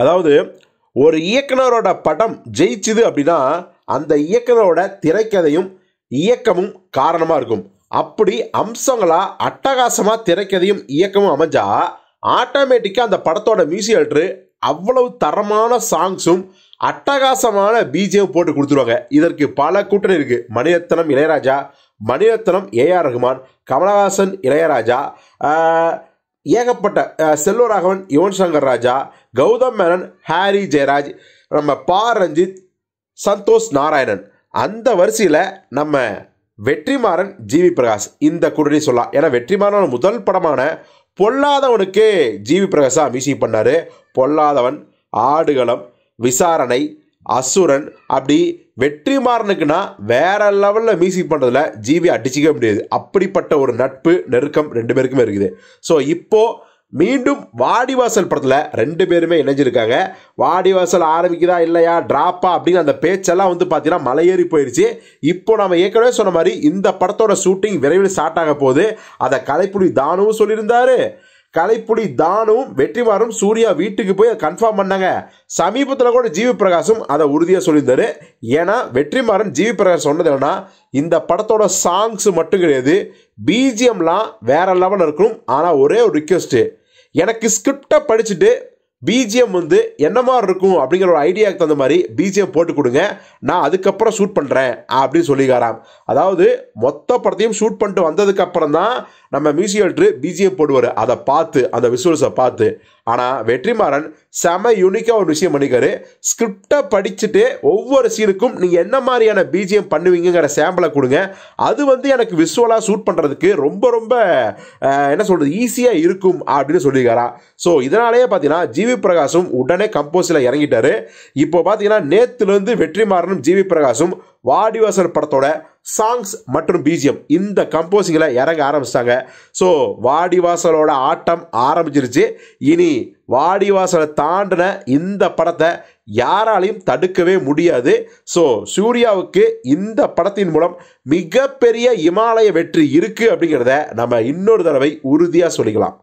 அதாவது ஒரு இயக்குனரோட படம் ஜெயிச்சுது அப்படின்னா அந்த இயக்குனரோட திரைக்கதையும் இயக்கமும் காரணமாக இருக்கும். அப்படி அம்சங்களா அட்டகாசமாக திரைக்கதையும் இயக்கமும் அமைஞ்சா ஆட்டோமேட்டிக்காக அந்த படத்தோட மியூசிக் டைரக்டர் அவ்வளவு தரமான சாங்ஸும் அட்டகாசமான பிஜிஎம் போட்டு கொடுத்துருவாங்க. இதற்கு பல கூட்டணி இருக்கு. மணிரத்னம் இளையராஜா, மணிரத்னம் ஏஆர் ரகுமான், கமலஹாசன் இளையராஜா, ஏகப்பட்ட செல்வராகவன், யுவன் சங்கர் ராஜா, கௌதம் மேனன், ஹாரி ஜெயராஜ், நம்ம பா ரஞ்சித், சந்தோஷ் நாராயணன். அந்த வரிசையில் நம்ம வெற்றிமாறன், ஜிவி பிரகாஷ் இந்த கூட்டணி சொல்லலாம். ஏன்னா வெற்றிமாறன் முதல் படமான பொல்லாதவனுக்கு ஜிவி பிரகாஷா மியூசிக் பண்ணாரு. பொல்லாதவன், ஆடுகளம், விசாரணை, அசுரன், அப்படி வெற்றிமாறனுக்குன்னா வேற லெவலில் மியூசிக் பண்ணுறதுல ஜிவி அடிச்சிக்க முடியாது. அப்படிப்பட்ட ஒரு நட்பு நெருக்கம் ரெண்டு பேருக்குமே இருக்குது. ஸோ இப்போ மீண்டும் வாடிவாசல் படத்தில் ரெண்டு பேருமே இணைஞ்சிருக்காங்க. வாடிவாசல் ஆரம்பிக்குதா இல்லையா டிராப்பா அப்படின்னு அந்த பேச்செல்லாம் வந்து பார்த்தீங்கன்னா மலையேறி போயிடுச்சு. இப்போ நம்ம ஏற்கனவே சொன்ன மாதிரி இந்த படத்தோட ஷூட்டிங் விரைவில் ஸ்டார்ட் ஆக போகுது. அதை கலைப்புலி தானுவும் சொல்லியிருந்தாரு. கலைப்புலி தானும் வெற்றிமாறனும் சூர்யா வீட்டுக்கு போய் அதை கன்ஃபார்ம் பண்ணாங்க. சமீபத்தில் கூட ஜிவி பிரகாஷும் அதை உறுதியாக சொல்லியிருந்தாரு. ஏன்னா வெற்றிமாறன் ஜிவி பிரகாஷ் சொன்னது என்னன்னா, இந்த படத்தோட சாங்ஸ் மட்டும் கிடையாது, பிஜிஎம்லாம் வேற லெவலில் இருக்கும். ஆனால் ஒரே ஒரு ரிக்வெஸ்ட்டு, எனக்கு ஸ்கிரிப்டை படிச்சுட்டு பிஜிஎம் வந்து என்ன மாதிரி இருக்கும் அப்படிங்கிற ஒரு ஐடியாவுக்கு தகுந்த மாதிரி பிஜிஎம் போட்டு கொடுங்க, நான் அதுக்கப்புறம் ஷூட் பண்ணுறேன் அப்படின்னு சொல்லிக்காராம். அதாவது மொத்த படத்தையும் ஷூட் பண்ணிட்டு வந்ததுக்கு அப்புறம் தான் நம்ம மியூசிக் டைரக்டர் பிஜிஎம் போடுவார். அதை பார்த்து அந்த விசுவல்ஸை பார்த்து. ஆனால் வெற்றிமாறன் செம யூனிக்காக ஒரு விஷயம் பண்ணிக்காரு. ஸ்கிரிப்டை படிச்சுட்டு ஒவ்வொரு சீனுக்கும் நீங்கள் என்ன மாதிரியான பிஜிஎம் பண்ணுவீங்கிற சாம்பிளை கொடுங்க, அது வந்து எனக்கு விசுவலாக ஷூட் பண்ணுறதுக்கு ரொம்ப ரொம்ப என்ன சொல்கிறது ஈஸியாக இருக்கும் அப்படின்னு சொல்லியிருக்காரா. ஸோ இதனாலேயே பார்த்தீங்கன்னா ஜிவி பிரகாஷும் உடனே கம்போஸில் இறங்கிட்டாரு. இப்போ பார்த்தீங்கன்னா நேற்றுலேருந்து வெற்றிமாறனும் ஜிவி பிரகாஷும் வாடிவாசல் படத்தோட சாங்ஸ் மற்றும் பிஜிஎம் இந்த கம்போசிங்கில் இறங்க ஆரம்பிச்சிட்டாங்க. ஸோ வாடிவாசலோட ஆட்டம் ஆரம்பிச்சிருச்சு. இனி வாடிவாசலை தாண்டின இந்த படத்தை யாராலையும் தடுக்கவே முடியாது. ஸோ சூர்யாவுக்கு இந்த படத்தின் மூலம் மிகப்பெரிய இமாலய வெற்றி இருக்கு அப்படிங்கிறத நம்ம இன்னொரு தடவை உறுதியாக சொல்லிக்கலாம்.